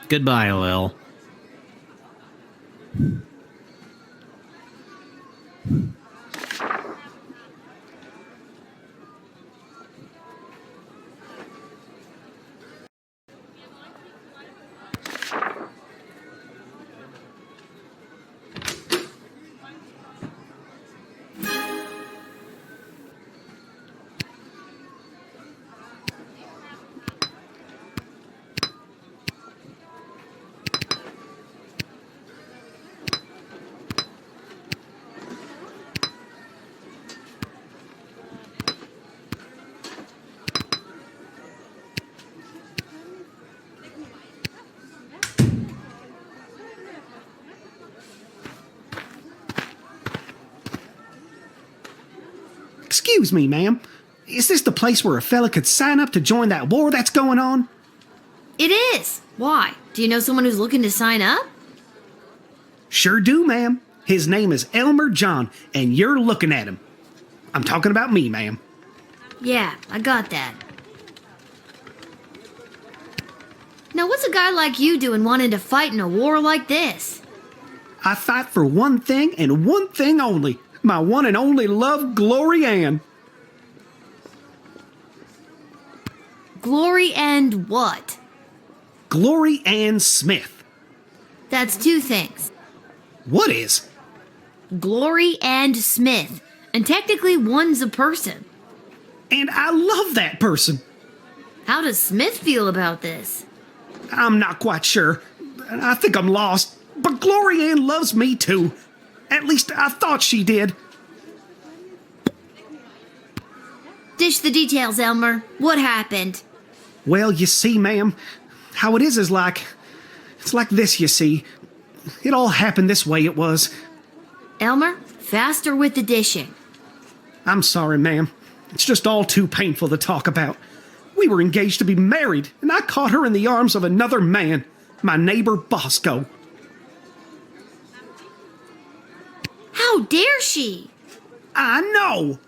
Goodbye, Lil. Excuse me, ma'am. Is this the place where a fella could sign up to join that war that's going on? It is. Why? Do you know someone who's looking to sign up? Sure do, ma'am. His name is Elmer John, and you're looking at him. I'm talking about me, ma'am. Yeah, I got that. Now, what's a guy like you doing wanting to fight in a war like this? I fight for one thing and one thing only. My one and only love, Glory Ann. Glory and what? Glory Ann Smith. That's two things. What is? Glory and Smith. And technically one's a person. And I love that person. How does Smith feel about this? I'm not quite sure. I think I'm lost. But Glory Ann loves me too. At least I thought she did. Dish the details, Elmer. What happened? Well, you see, ma'am, how it is it's like this, you see. It all happened this way, it was. Elmer, faster with the dishing. I'm sorry, ma'am. It's just all too painful to talk about. We were engaged to be married, and I caught her in the arms of another man, my neighbor Bosco. How dare she? I know!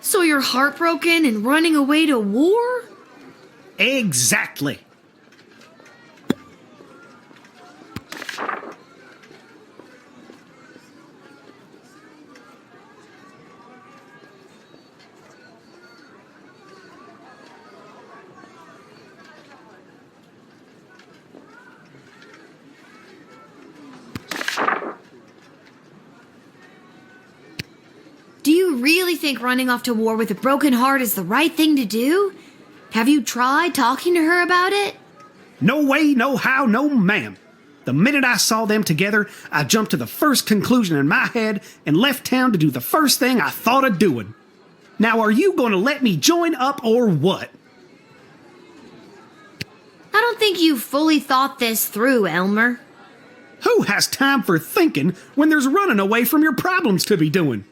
So you're heartbroken and running away to war? Exactly. Do you really think running off to war with a broken heart is the right thing to do? Have you tried talking to her about it? No way, no how, no ma'am. The minute I saw them together, I jumped to the first conclusion in my head and left town to do the first thing I thought of doing. Now, are you going to let me join up or what? I don't think you fully thought this through, Elmer. Who has time for thinking when there's running away from your problems to be doing?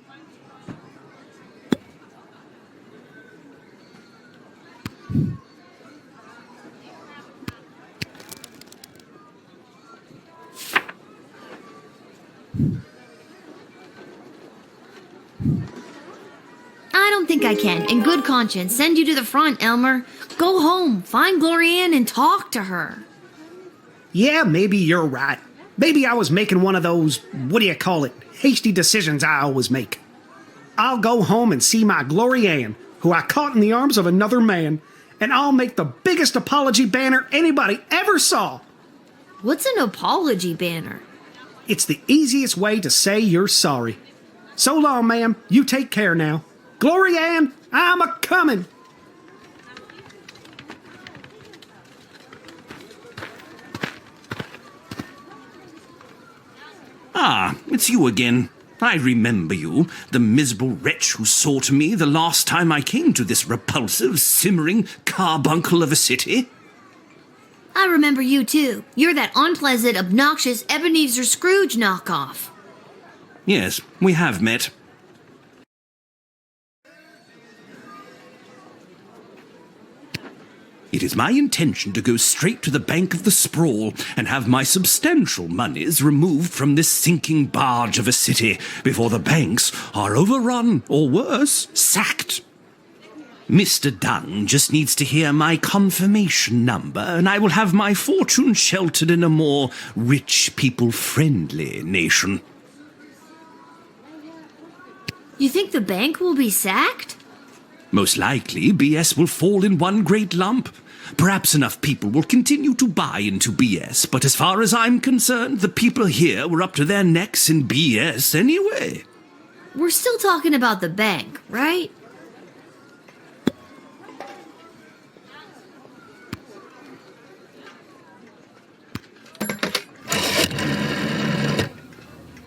I don't think I can, in good conscience, send you to the front, Elmer. Go home, find Glory Ann, and talk to her. Yeah, maybe you're right. Maybe I was making one of those, what do you call it, hasty decisions I always make. I'll go home and see my Glory Ann, who I caught in the arms of another man, and I'll make the biggest apology banner anybody ever saw. What's an apology banner? It's the easiest way to say you're sorry. So long, ma'am. You take care now. Glory Ann, I'm a-comin'. Ah, it's you again. I remember you, the miserable wretch who sought me the last time I came to this repulsive, simmering carbuncle of a city. I remember you too. You're that unpleasant, obnoxious Ebenezer Scrooge knockoff. Yes, we have met. It is my intention to go straight to the bank of the sprawl and have my substantial moneys removed from this sinking barge of a city before the banks are overrun, or worse, sacked. Mr. Dunn just needs to hear my confirmation number, and I will have my fortune sheltered in a more rich people-friendly nation. You think the bank will be sacked? Most likely, BS will fall in one great lump. Perhaps enough people will continue to buy into BS, but as far as I'm concerned, the people here were up to their necks in BS anyway. We're still talking about the bank, right?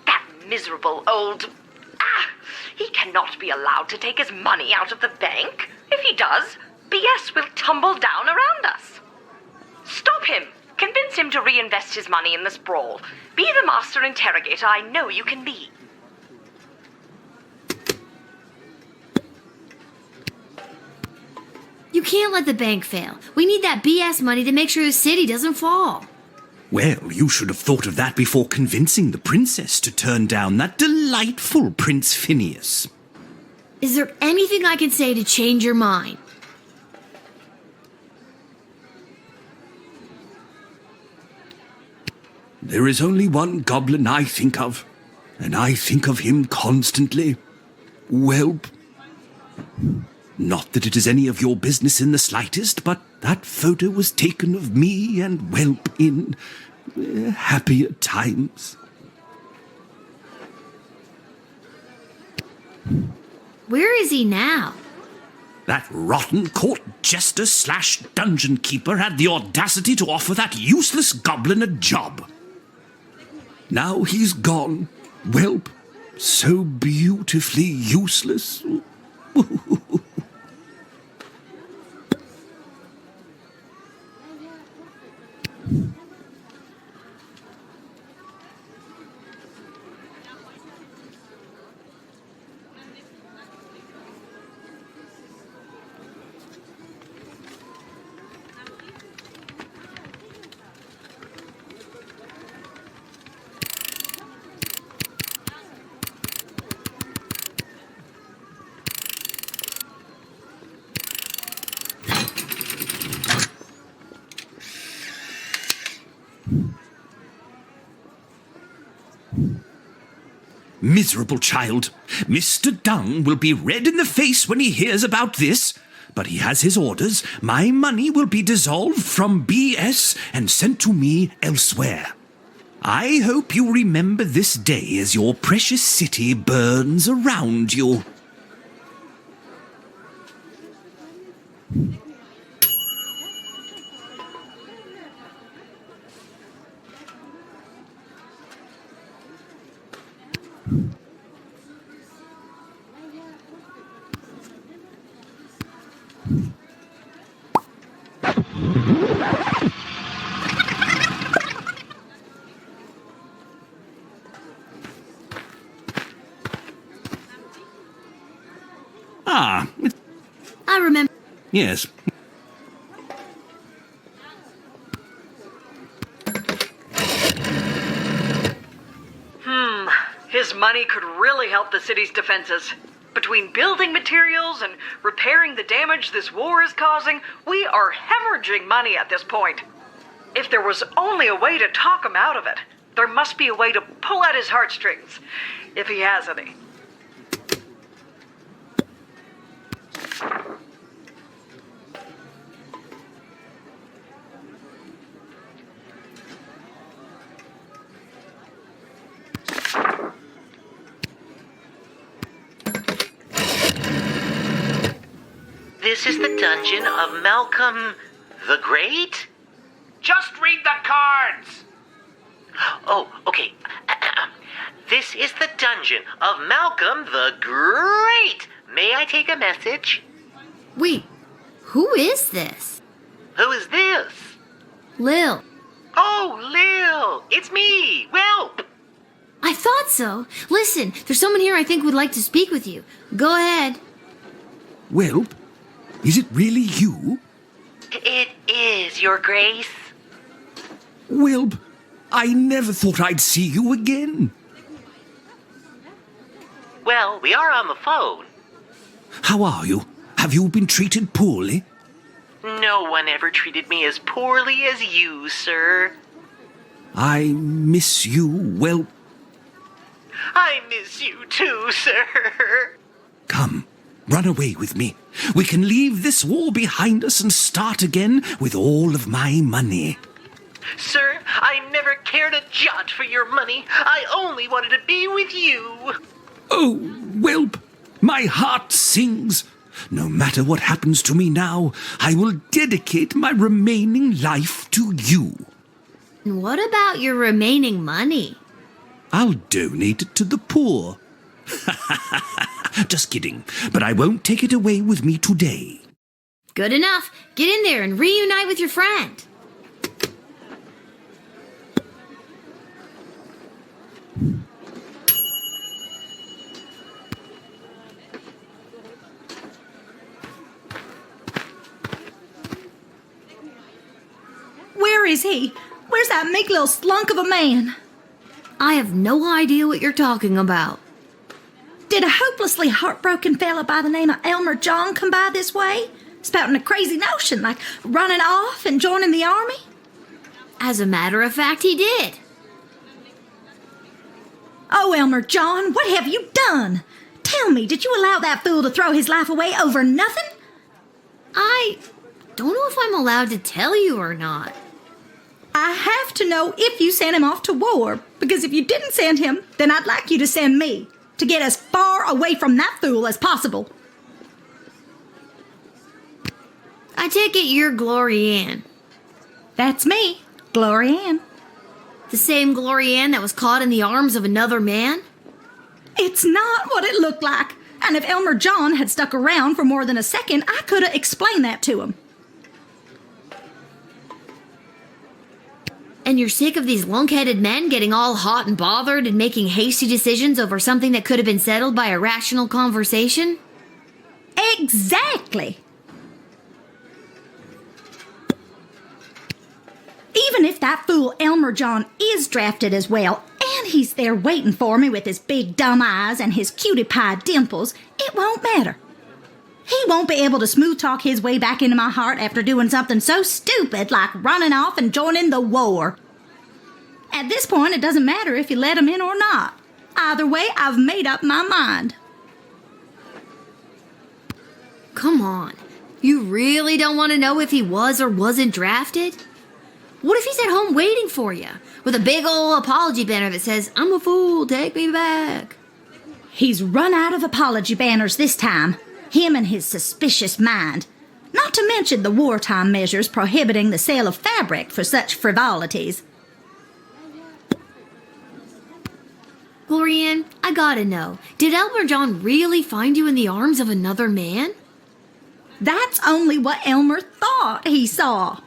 That miserable old... He cannot be allowed to take his money out of the bank. If he does, BS will tumble down around us. Stop him. Convince him to reinvest his money in the sprawl. Be the master interrogator I know you can be. You can't let the bank fail. We need that BS money to make sure the city doesn't fall. Well, you should have thought of that before convincing the princess to turn down that delightful Prince Phineas. Is there anything I can say to change your mind? There is only one goblin I think of, and I think of him constantly. Whelp. Not that it is any of your business in the slightest, but that photo was taken of me and Whelp in happier times. Where is he now? That rotten court jester / dungeon keeper had the audacity to offer that useless goblin a job. Now he's gone. Whelp, so beautifully useless. Miserable child. Mr. Dung will be red in the face when he hears about this. But he has his orders. My money will be dissolved from BS and sent to me elsewhere. I hope you remember this day as your precious city burns around you. I remember. Yes. His money could really help the city's defenses. Between building materials and repairing the damage this war is causing, we are hemorrhaging money at this point. If there was only a way to talk him out of it, there must be a way to pull at his heartstrings, if he has any. This is the dungeon of Malcolm the Great? Just read the cards! Oh, okay. This is the dungeon of Malcolm the Great. May I take a message? Wait, who is this? Who is this? Lil. Oh, Lil. It's me, Whelp. I thought so. Listen, there's someone here I think would like to speak with you. Go ahead. Whelp, is it really you? It is, Your Grace. Whelp, I never thought I'd see you again. Well, we are on the phone. How are you? Have you been treated poorly? No one ever treated me as poorly as you, sir. I miss you, well, I miss you too, sir. come, run away with me. We can leave this war behind us and start again with all of my money. Sir, I never cared a jot for your money. I only wanted to be with you. Oh, whelp, my heart sings. No matter what happens to me now, I will dedicate my remaining life to you. And what about your remaining money? I'll donate it to the poor. Just kidding, but I won't take it away with me today. Good enough. Get in there and reunite with your friend. Where is he? Where's that meek little slunk of a man? I have no idea what you're talking about. Did a hopelessly heartbroken fella by the name of Elmer John come by this way? Spouting a crazy notion like running off and joining the army? As a matter of fact, he did. Oh, Elmer John, what have you done? Tell me, did you allow that fool to throw his life away over nothing? I don't know if I'm allowed to tell you or not. I have to know if you sent him off to war, because if you didn't send him, then I'd like you to send me, to get as far away from that fool as possible. I take it you're Glory Ann. That's me, Glory Ann. The same Glory Ann that was caught in the arms of another man? It's not what it looked like, and if Elmer John had stuck around for more than a second, I could have explained that to him. And you're sick of these lunk-headed men getting all hot and bothered and making hasty decisions over something that could have been settled by a rational conversation? Exactly. Even if that fool Elmer John is drafted as well, and he's there waiting for me with his big dumb eyes and his cutie pie dimples, it won't matter. He won't be able to smooth talk his way back into my heart after doing something so stupid like running off and joining the war. At this point, it doesn't matter if you let him in or not. Either way, I've made up my mind. Come on. You really don't want to know if he was or wasn't drafted? What if he's at home waiting for you with a big old apology banner that says, "I'm a fool, take me back"? He's run out of apology banners this time. Him and his suspicious mind. Not to mention the wartime measures prohibiting the sale of fabric for such frivolities. Glory Ann, I gotta know, did Elmer John really find you in the arms of another man? That's only what Elmer thought he saw.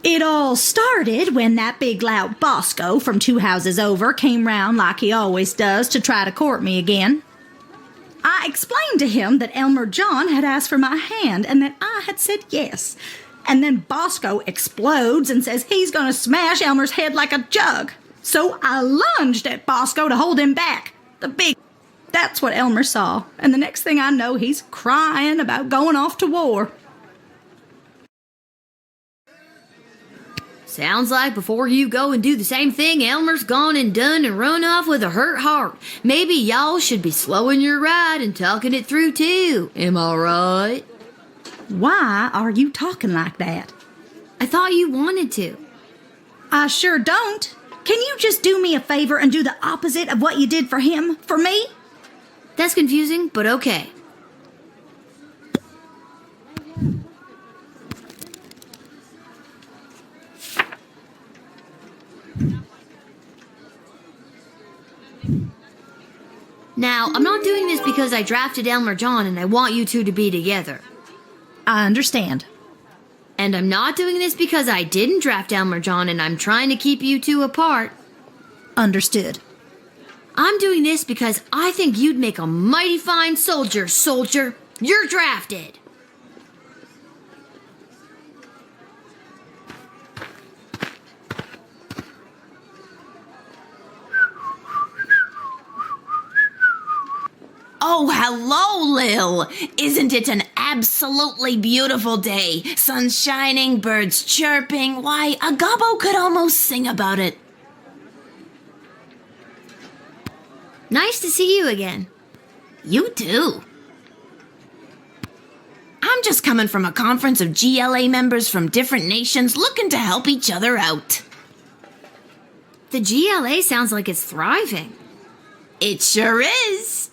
It all started when that big loud Bosco from 2 houses over came round like he always does to try to court me again. I explained to him that Elmer John had asked for my hand and that I had said yes. And then Bosco explodes and says he's going to smash Elmer's head like a jug. So I lunged at Bosco to hold him back. That's what Elmer saw. And the next thing I know, he's crying about going off to war. Sounds like before you go and do the same thing, Elmer's gone and done and run off with a hurt heart. Maybe y'all should be slowing your ride and talking it through too. Am I right? Why are you talking like that? I thought you wanted to. I sure don't. Can you just do me a favor and do the opposite of what you did for him, for me? That's confusing, but okay. Now, I'm not doing this because I drafted Elmer John and I want you two to be together. I understand. And I'm not doing this because I didn't draft Elmer John and I'm trying to keep you two apart. Understood. I'm doing this because I think you'd make a mighty fine soldier. You're drafted. Oh, hello, Lil. Isn't it an absolutely beautiful day. Sun shining, birds chirping. Why, a gobbo could almost sing about it. Nice to see you again. You too. I'm just coming from a conference of GLA members from different nations looking to help each other out. The GLA sounds like it's thriving. It sure is.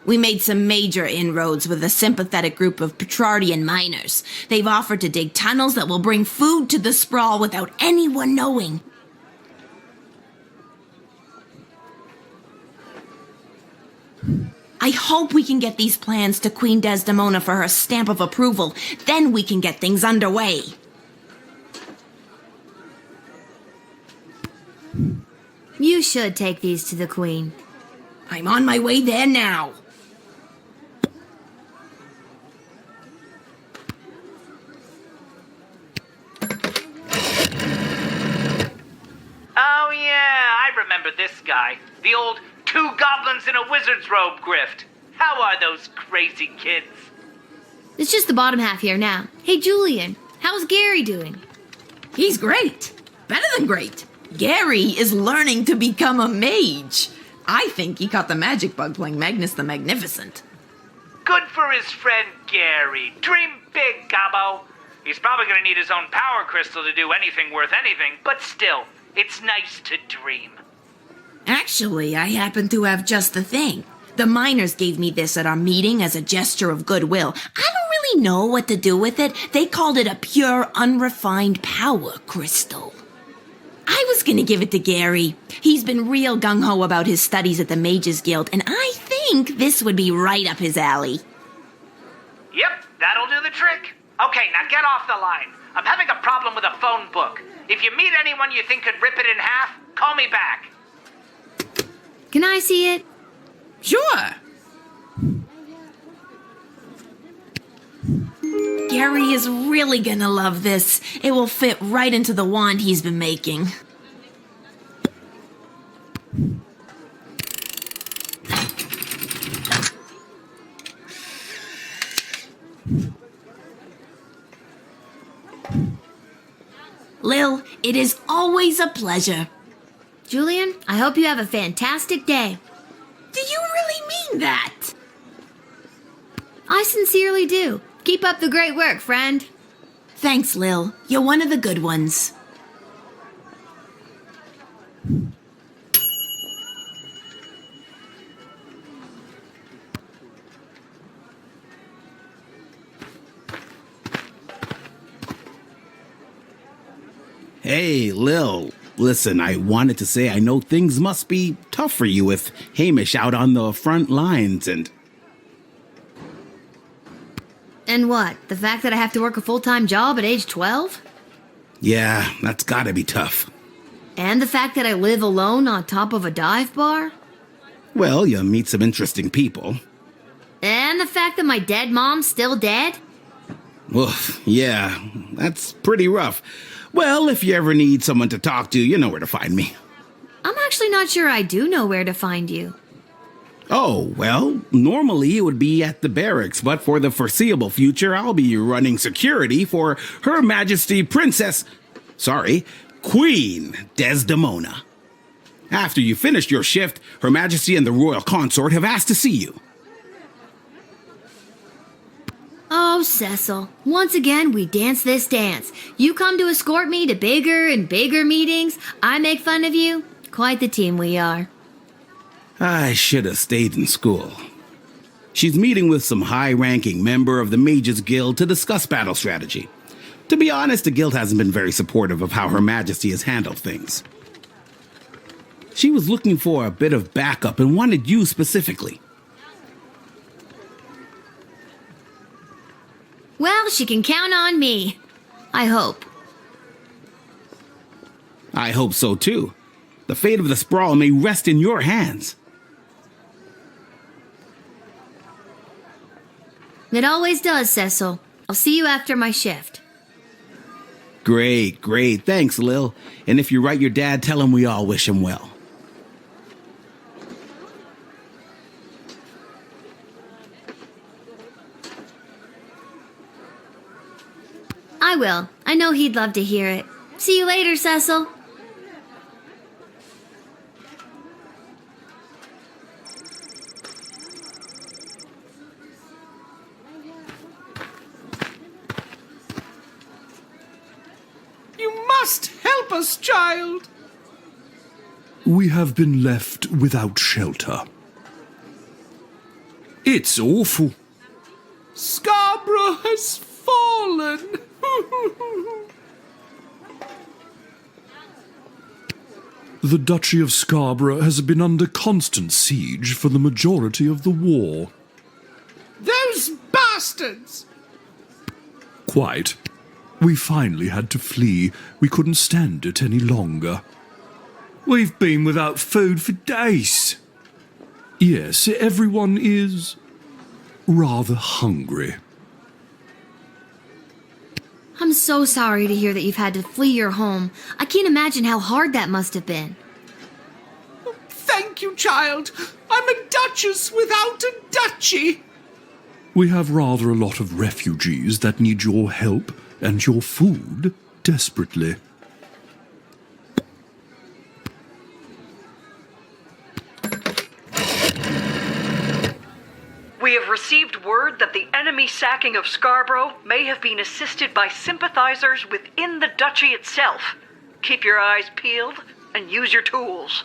We made some major inroads with a sympathetic group of Petrardian miners. They've offered to dig tunnels that will bring food to the sprawl without anyone knowing. I hope we can get these plans to Queen Desdemona for her stamp of approval. Then we can get things underway. You should take these to the Queen. I'm on my way there now. Oh yeah, I remember this guy. The old two goblins in a wizard's robe grift. How are those crazy kids? It's just the bottom half here now. Hey, Julian, how's Gary doing? He's great. Better than great. Gary is learning to become a mage. I think he caught the magic bug playing Magnus the Magnificent. Good for his friend Gary. Dream big, Gobbo. He's probably gonna need his own power crystal to do anything worth anything, but still, it's nice to dream. Actually, I happen to have just the thing. The miners gave me this at our meeting as a gesture of goodwill. I don't really know what to do with it. They called it a pure, unrefined power crystal. I was gonna give it to Gary. He's been real gung-ho about his studies at the Mages Guild, and I think this would be right up his alley. Yep, that'll do the trick. Okay, now get off the line. I'm having a problem with a phone book. If you meet anyone you think could rip it in half, call me back. Can I see it? Sure. Gary is really gonna love this. It will fit right into the wand he's been making. Lil, it is always a pleasure. Julian, I hope you have a fantastic day. Do you really mean that? I sincerely do. Keep up the great work, friend. Thanks, Lil. You're one of the good ones. Hey, Lil. Listen, I wanted to say I know things must be tough for you with Hamish out on the front lines and... And what? The fact that I have to work a full-time job at age 12? Yeah, that's gotta be tough. And the fact that I live alone on top of a dive bar? Well, you meet some interesting people. And the fact that my dead mom's still dead? Oof, yeah, that's pretty rough. Well, if you ever need someone to talk to, you know where to find me. I'm actually not sure I do know where to find you. Oh, well, normally it would be at the barracks, but for the foreseeable future, I'll be running security for Her Majesty Queen Desdemona. After you finish your shift, Her Majesty and the Royal Consort have asked to see you. Oh, Cecil. Once again, we dance this dance. You come to escort me to bigger and bigger meetings. I make fun of you. Quite the team we are. I should have stayed in school. She's meeting with some high-ranking member of the Mages Guild to discuss battle strategy. To be honest, the guild hasn't been very supportive of how Her Majesty has handled things. She was looking for a bit of backup and wanted you specifically. Well, she can count on me. I hope. I hope so too. The fate of the sprawl may rest in your hands. It always does, Cecil. I'll see you after my shift. Great. Thanks, Lil. And if you write your dad, tell him we all wish him well. I will. I know he'd love to hear it. See you later, Cecil. You must help us, child. We have been left without shelter. It's awful. Scarborough has fallen. The Duchy of Scarborough has been under constant siege for the majority of the war. Those bastards! Quite. We finally had to flee. We couldn't stand it any longer. We've been without food for days. Yes, everyone is rather hungry. I'm so sorry to hear that you've had to flee your home. I can't imagine how hard that must have been. Thank you, child. I'm a duchess without a duchy. We have rather a lot of refugees that need your help and your food desperately. We have received word that the enemy sacking of Scarborough may have been assisted by sympathizers within the duchy itself. Keep your eyes peeled and use your tools.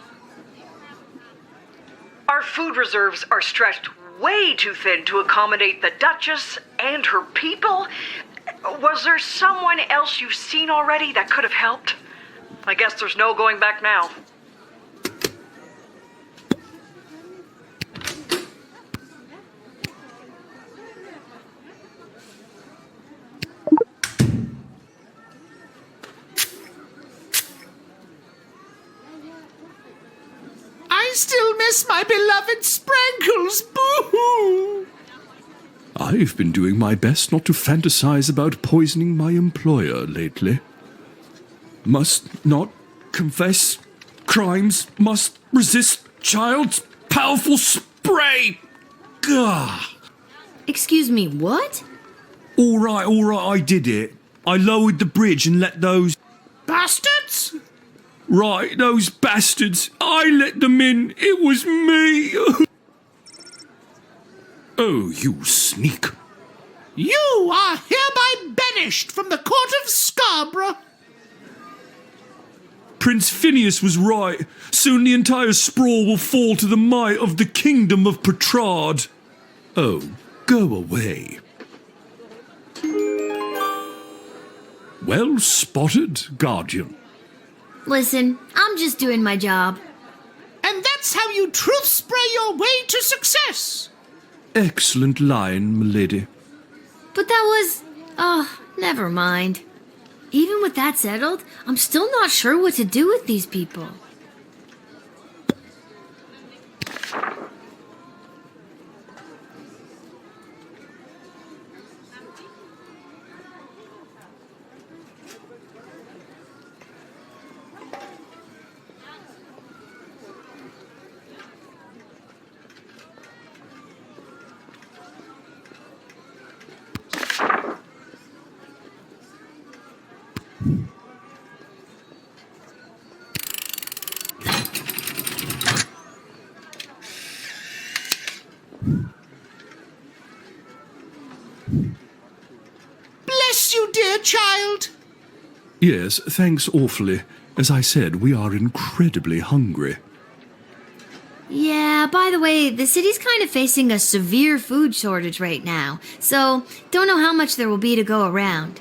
Our food reserves are stretched way too thin to accommodate the Duchess and her people. Was there someone else you've seen already that could have helped? I guess there's no going back now. I still miss my beloved Sprankles. Boo-hoo! I've been doing my best not to fantasize about poisoning my employer lately. Must not confess crimes, must resist child's powerful spray. Gah! Excuse me, what? All right, I did it. I lowered the bridge and let those... Bastards? Right, those bastards. I let them in. It was me. Oh, you sneak. You are hereby banished from the court of Scarborough. Prince Phineas was right. Soon the entire sprawl will fall to the might of the kingdom of Petrard. Oh, go away. Well spotted, Guardian. Listen, I'm just doing my job. And that's how you truth spray your way to success. Excellent line, milady. But that was... oh, never mind. Even with that settled, I'm still not sure what to do with these people. Bless you, dear child. Yes, thanks awfully. As I said, we are incredibly hungry. Yeah, by the way, the city's kind of facing a severe food shortage right now, so don't know how much there will be to go around.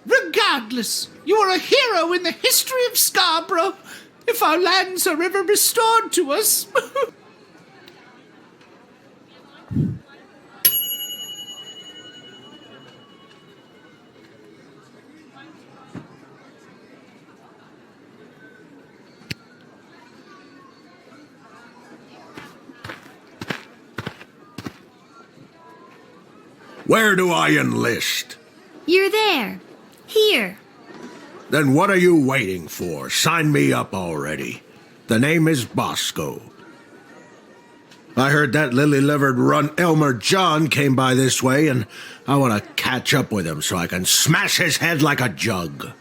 Regardless, you are a hero in the history of Scarborough. If our lands are ever restored to us. Where do I enlist? You're there. Here. Then what are you waiting for? Sign me up already. The name is Bosco. I heard that lily-livered runt Elmer John came by this way, and I want to catch up with him so I can smash his head like a jug.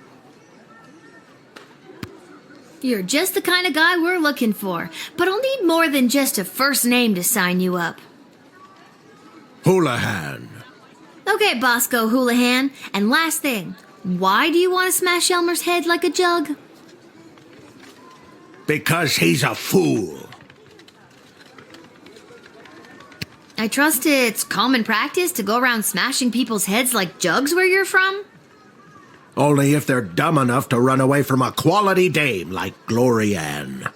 You're just the kind of guy we're looking for, but I'll need more than just a first name to sign you up. Houlihan. Okay, Bosco Houlihan, and last thing, why do you want to smash Elmer's head like a jug? Because he's a fool. I trust it's common practice to go around smashing people's heads like jugs where you're from? Only if they're dumb enough to run away from a quality dame like Glory Ann.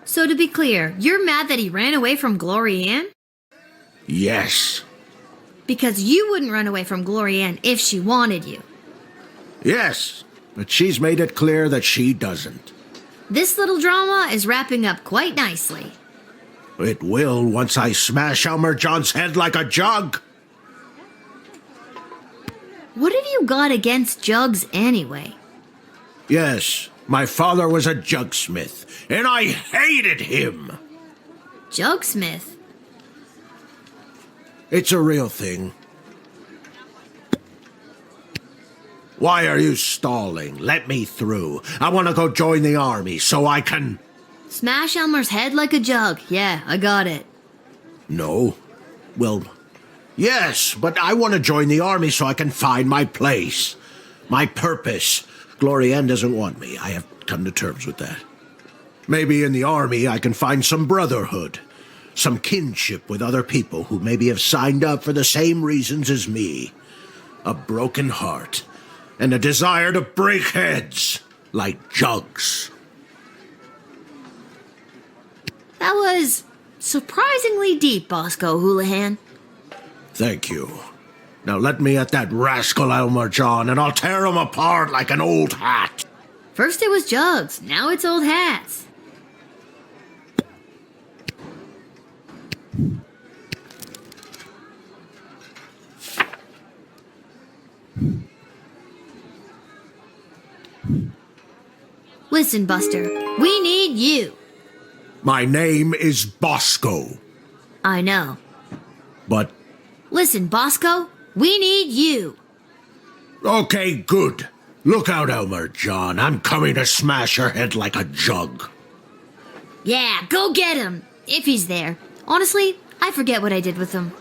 So to be clear, you're mad that he ran away from Glory Ann? Yes. Because you wouldn't run away from Glory Ann if she wanted you. Yes, but she's made it clear that she doesn't. This little drama is wrapping up quite nicely. It will once I smash Elmer John's head like a jug. What have you got against jugs anyway? Yes, my father was a jugsmith, and I hated him. Jugsmith? It's a real thing. Why are you stalling? Let me through. I want to go join the army so I can... Smash Elmer's head like a jug. Yeah, I got it. No. Well, yes, but I want to join the army so I can find my place. My purpose. Glory Ann doesn't want me. I have come to terms with that. Maybe in the army I can find some brotherhood. Some kinship with other people who maybe have signed up for the same reasons as me. A broken heart. And a desire to break heads. Like jugs. That was surprisingly deep, Bosco Houlihan. Thank you. Now let me at that rascal Elmer John, and I'll tear him apart like an old hat. First it was jugs, now it's old hats. Listen, Buster, we need you. My name is Bosco. I know. But... Listen, Bosco, we need you. Okay, good. Look out, Elmer John. I'm coming to smash your head like a jug. Yeah, go get him, if he's there. Honestly, I forget what I did with him.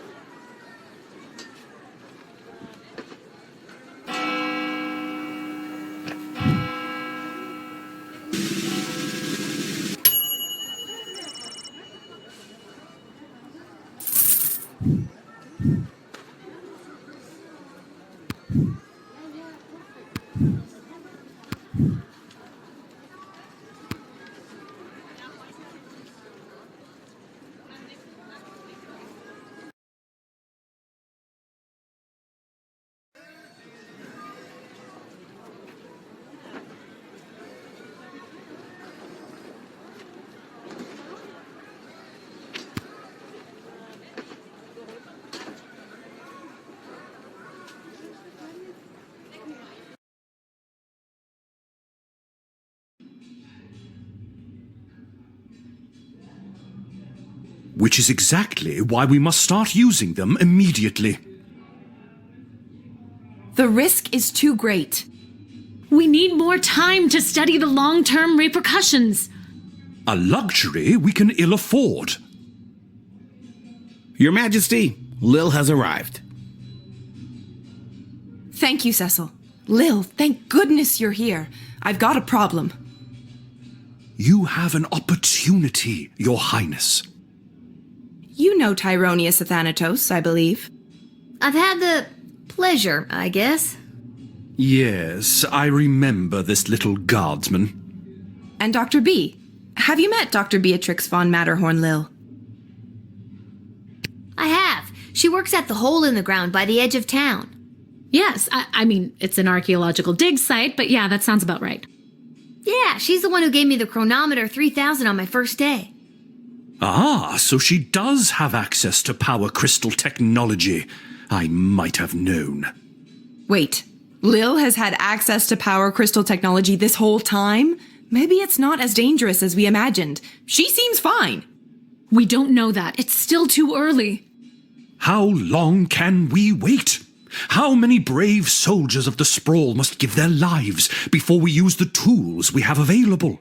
Which is exactly why we must start using them immediately. The risk is too great. We need more time to study the long-term repercussions. A luxury we can ill afford. Your Majesty, Lil has arrived. Thank you, Cecil. Lil, thank goodness you're here. I've got a problem. You have an opportunity, Your Highness. You know Tyronius Athanatos, I believe. I've had the pleasure, I guess. Yes, I remember this little guardsman. And Dr. B. Have you met Dr. Beatrix von Matterhorn, Lil? I have. She works at the hole in the ground by the edge of town. Yes, I mean, it's an archaeological dig site, but yeah, that sounds about right. Yeah, she's the one who gave me the chronometer 3000 on my first day. Ah, so she does have access to power crystal technology. I might have known. Wait, Lil has had access to power crystal technology this whole time. Maybe it's not as dangerous as we imagined. She seems fine. We don't know that. It's still too early. How long can we wait? How many brave soldiers of the Sprawl must give their lives before we use the tools we have available?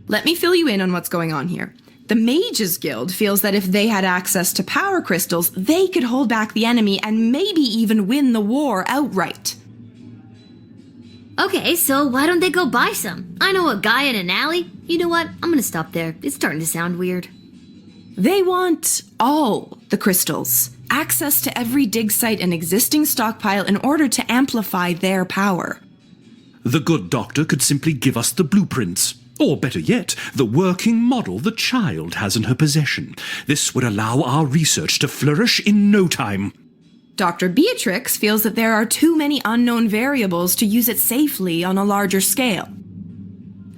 Let me fill you in on what's going on here. The Mages Guild feels that if they had access to power crystals, they could hold back the enemy and maybe even win the war outright. Okay, so why don't they go buy some? I know a guy in an alley. You know what? I'm gonna stop there. It's starting to sound weird. They want all the crystals. Access to every dig site and existing stockpile in order to amplify their power. The good doctor could simply give us the blueprints. Or better yet, the working model the child has in her possession. This would allow our research to flourish in no time. Dr. Beatrix feels that there are too many unknown variables to use it safely on a larger scale.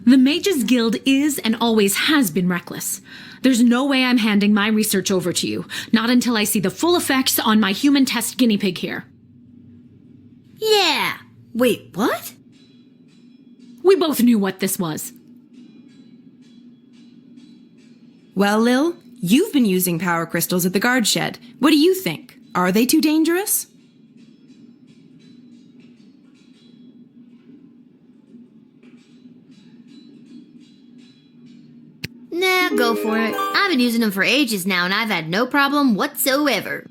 The Mages Guild is and always has been reckless. There's no way I'm handing my research over to you, not until I see the full effects on my human test guinea pig here. Yeah. Wait, what? We both knew what this was. Well, Lil, you've been using power crystals at the guard shed. What do you think? Are they too dangerous? Nah, go for it. I've been using them for ages now, and I've had no problem whatsoever.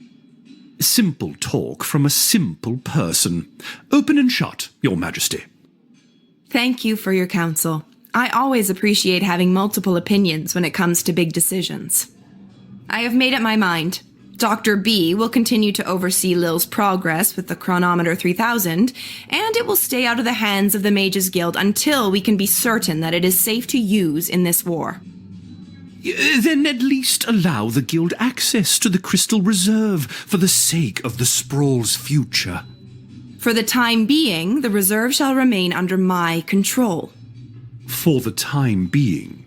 Simple talk from a simple person. Open and shut, Your Majesty. Thank you for your counsel. I always appreciate having multiple opinions when it comes to big decisions. I have made up my mind. Dr. B will continue to oversee Lil's progress with the Chronometer 3000, and it will stay out of the hands of the Mages Guild until we can be certain that it is safe to use in this war. Then at least allow the Guild access to the Crystal Reserve for the sake of the Sprawl's future. For the time being, the reserve shall remain under my control. For the time being.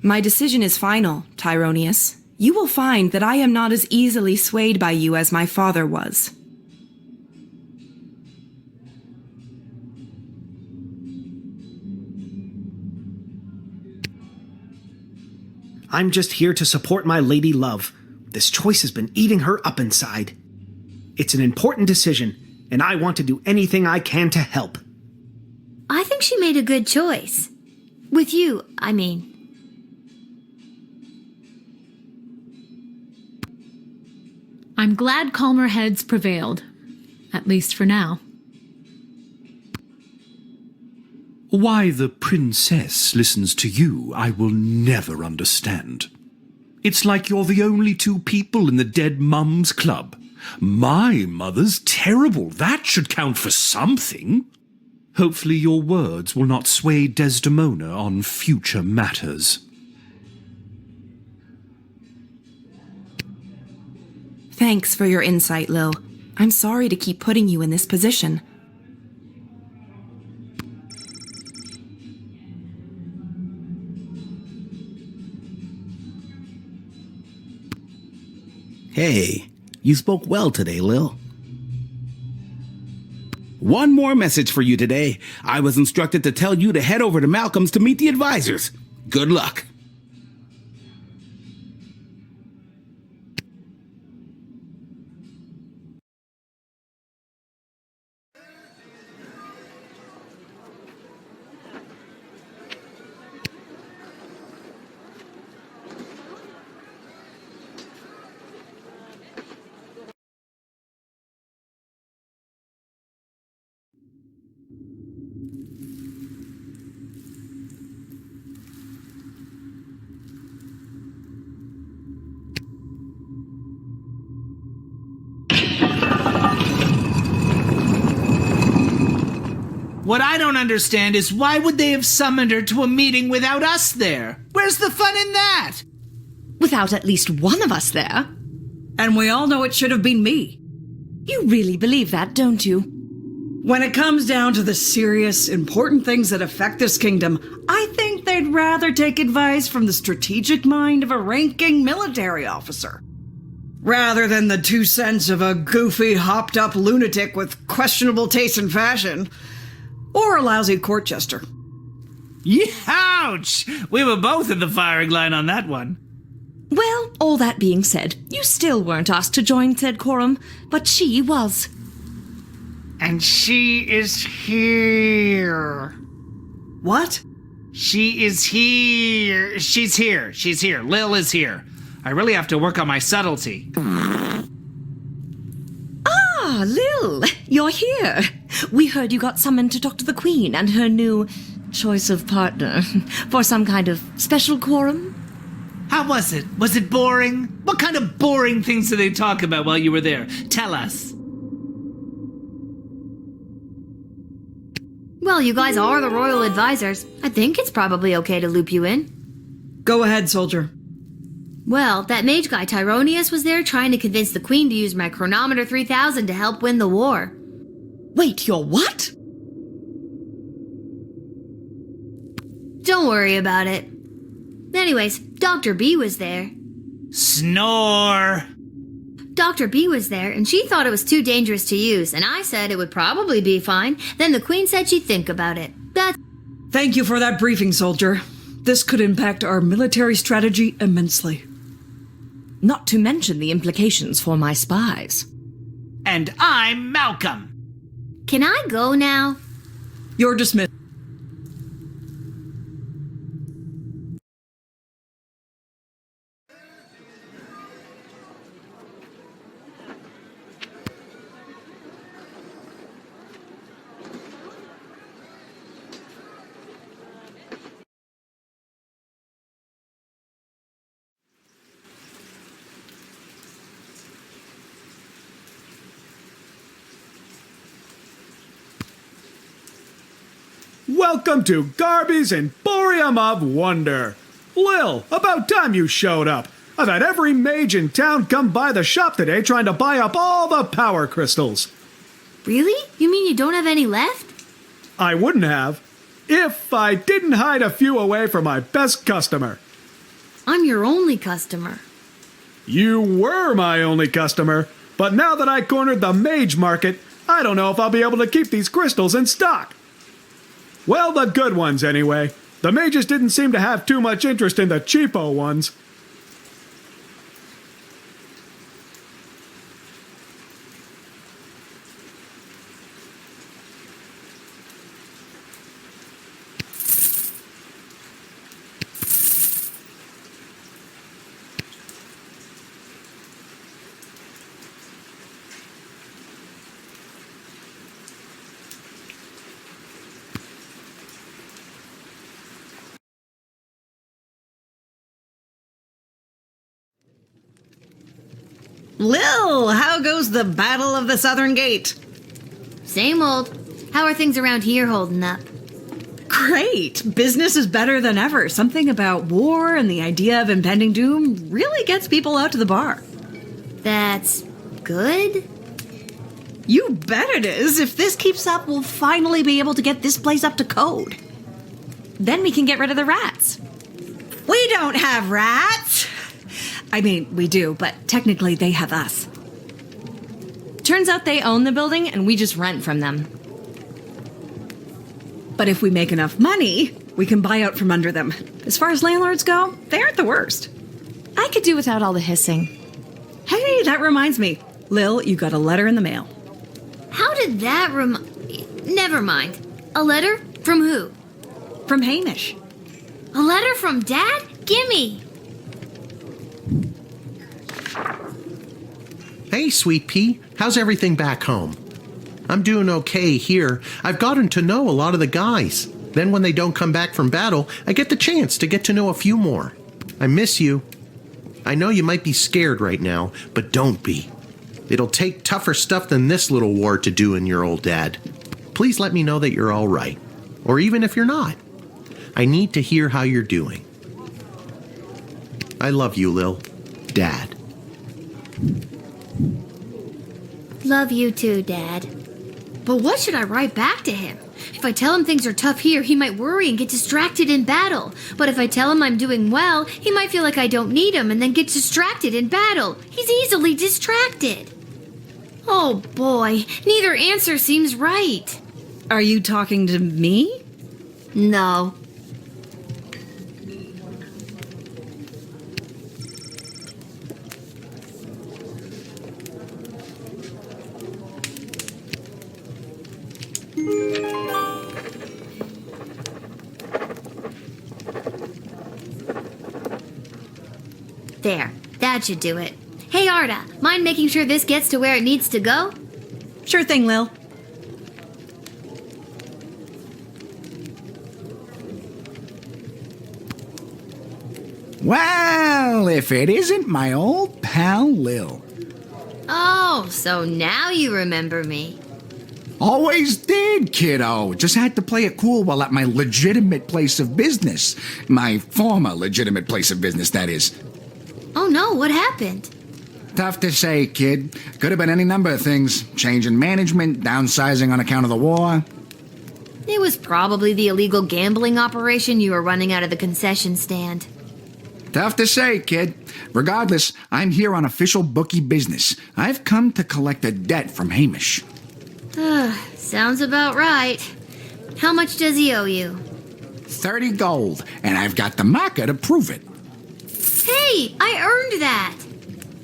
My decision is final, Tyronius. You will find that I am not as easily swayed by you as my father was. I'm just here to support my lady love. This choice has been eating her up inside. It's an important decision, and I want to do anything I can to help. I think she made a good choice. With you, I mean. I'm glad calmer heads prevailed. At least for now. Why the princess listens to you, I will never understand. It's like you're the only two people in the Dead Mums Club. My mother's terrible. That should count for something. Hopefully your words will not sway Desdemona on future matters. Thanks for your insight, Lil. I'm sorry to keep putting you in this position. Hey, you spoke well today, Lil. One more message for you today. I was instructed to tell you to head over to Malcolm's to meet the advisors. Good luck. What I don't understand is why would they have summoned her to a meeting without us there? Where's the fun in that? Without at least one of us there. And we all know it should have been me. You really believe that, don't you? When it comes down to the serious, important things that affect this kingdom, I think they'd rather take advice from the strategic mind of a ranking military officer. rather than the 2 cents of a goofy, hopped-up lunatic with questionable taste in fashion, or a lousy court jester. Ouch! We were both in the firing line on that one. Well, all that being said, you still weren't asked to join said quorum, but she was. And she is here. What? She is here. She's here. She's here. Lil is here. I really have to work on my subtlety. Ah, Lil, you're here. We heard you got summoned to talk to the Queen and her new choice of partner for some kind of special quorum. How was it? Was it boring? What kind of boring things did they talk about while you were there? Tell us. Well, you guys are the royal advisors. I think it's probably okay to loop you in. Go ahead, soldier. Well, that mage guy Tyronius was there trying to convince the queen to use my chronometer 3000 to help win the war. Wait, your what? Don't worry about it. Anyways, Dr. B was there. Snore! Dr. B was there, and she thought it was too dangerous to use, and I said it would probably be fine. Then the queen said she'd think about it. Thank you for that briefing, soldier. This could impact our military strategy immensely. Not to mention the implications for my spies. And I'm Malcolm. Can I go now? You're dismissed. Welcome to Garby's Emporium of Wonder. Lil, about time you showed up. I've had every mage in town come by the shop today trying to buy up all the power crystals. Really? You mean you don't have any left? I wouldn't have, if I didn't hide a few away for my best customer. I'm your only customer. You were my only customer, but now that I cornered the mage market, I don't know if I'll be able to keep these crystals in stock. Well, the good ones anyway. The mages didn't seem to have too much interest in the cheapo ones. Lil, how goes the Battle of the Southern Gate? Same old. How are things around here holding up? Great. Business is better than ever. Something about war and the idea of impending doom really gets people out to the bar. That's good? You bet it is. If this keeps up, we'll finally be able to get this place up to code. Then we can get rid of the rats. We don't have rats. I mean, we do, but technically they have us. Turns out they own the building and we just rent from them. But if we make enough money, we can buy out from under them. As far as landlords go, they aren't the worst. I could do without all the hissing. Hey, that reminds me. Lil, you got a letter in the mail. How did that Never mind. A letter? From who? From Hamish. A letter from Dad? Gimme! Hey, Sweet Pea, how's everything back home? I'm doing okay here. I've gotten to know a lot of the guys. Then when they don't come back from battle, I get the chance to get to know a few more. I miss you. I know you might be scared right now, but don't be. It'll take tougher stuff than this little war to do in your old dad. Please let me know that you're all right, or even if you're not. I need to hear how you're doing. I love you, Lil. Dad. Love you too, Dad. But what should I write back to him? If I tell him things are tough here, he might worry and get distracted in battle. But if I tell him I'm doing well, he might feel like I don't need him and then get distracted in battle. He's easily distracted. Oh boy, neither answer seems right. Are you talking to me? No. There, that should do it. Hey Arda, mind making sure this gets to where it needs to go? Sure thing, Lil. Well, if it isn't my old pal Lil. Oh, so now you remember me. Always did, kiddo. Just had to play it cool while at my legitimate place of business. My former legitimate place of business, that is. Oh no, what happened? Tough to say, kid. Could have been any number of things. Change in management, downsizing on account of the war. It was probably the illegal gambling operation you were running out of the concession stand. Tough to say, kid. Regardless, I'm here on official bookie business. I've come to collect a debt from Hamish. Sounds about right. How much does he owe you? 30 gold, and I've got the marker to prove it. Hey, I earned that.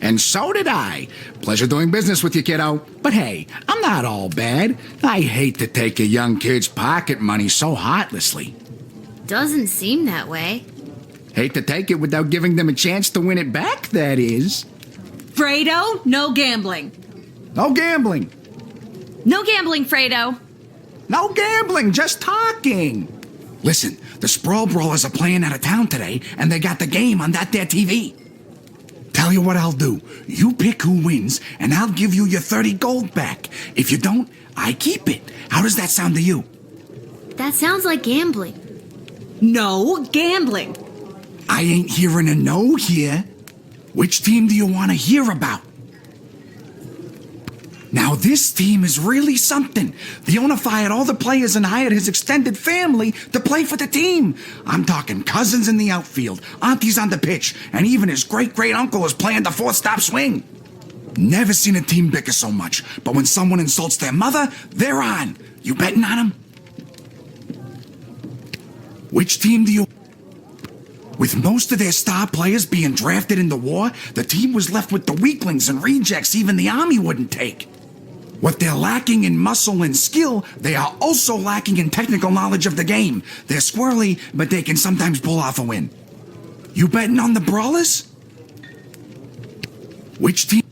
And so did I. Pleasure doing business with you, kiddo. But hey, I'm not all bad. I hate to take a young kid's pocket money so heartlessly. Doesn't seem that way. Hate to take it without giving them a chance to win it back, that is. Fredo, no gambling. No gambling. No gambling, Fredo. No gambling, just talking. Listen, the Sprawl Brawlers are playing out of town today, and they got the game on that there TV. Tell you what I'll do. You pick who wins, and I'll give you your 30 gold back. If you don't, I keep it. How does that sound to you? That sounds like gambling. No gambling. I ain't hearing a no here. Which team do you want to hear about? Now, this team is really something. The owner fired all the players and hired his extended family to play for the team. I'm talking cousins in the outfield, aunties on the pitch, and even his great-great-uncle is playing the fourth-stop swing. Never seen a team bicker so much, but when someone insults their mother, they're on. You betting on them? Which team do you... With most of their star players being drafted in the war, the team was left with the weaklings and rejects even the army wouldn't take. What they're lacking in muscle and skill, they are also lacking in technical knowledge of the game. They're squirrely, but they can sometimes pull off a win. You betting on the Brawlers? Which team?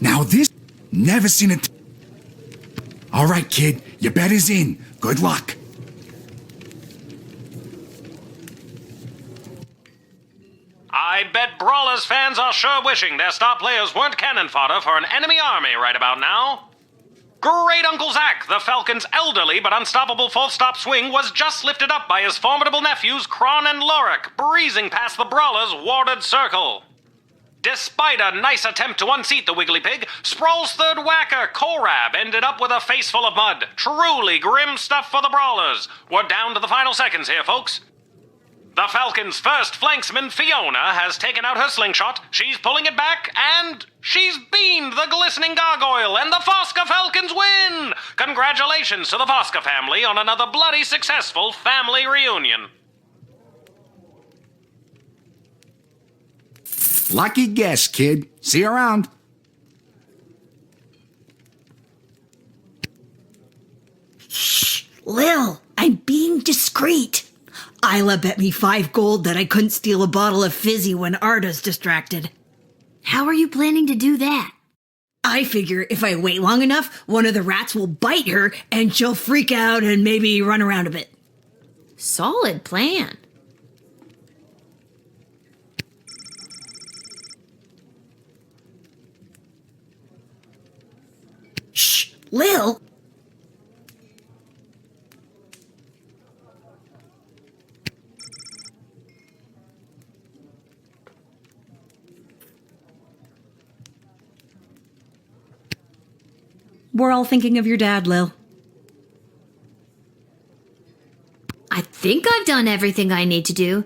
Now this... Never seen it. All right, kid, your bet is in. Good luck. I bet Brawlers fans are sure wishing their star players weren't cannon fodder for an enemy army right about now. Great Uncle Zach, the Falcon's elderly but unstoppable fourth-stop swing, was just lifted up by his formidable nephews Kron and Lorik, breezing past the Brawlers' warded circle. Despite a nice attempt to unseat the Wiggly Pig, Sprawl's third whacker, Korab, ended up with a face full of mud. Truly grim stuff for the Brawlers. We're down to the final seconds here, folks. The Falcons' first flanksman, Fiona, has taken out her slingshot, she's pulling it back, and she's beamed the glistening gargoyle, and the Fosca Falcons win! Congratulations to the Fosca family on another bloody successful family reunion. Lucky guess, kid. See you around. Shh, Lil, I'm being discreet. Isla bet me 5 gold that I couldn't steal a bottle of fizzy when Arda's distracted. How are you planning to do that? I figure if I wait long enough, one of the rats will bite her and she'll freak out and maybe run around a bit. Solid plan. Shh, Lil. We're all thinking of your dad, Lil. think I've done everything I need to do.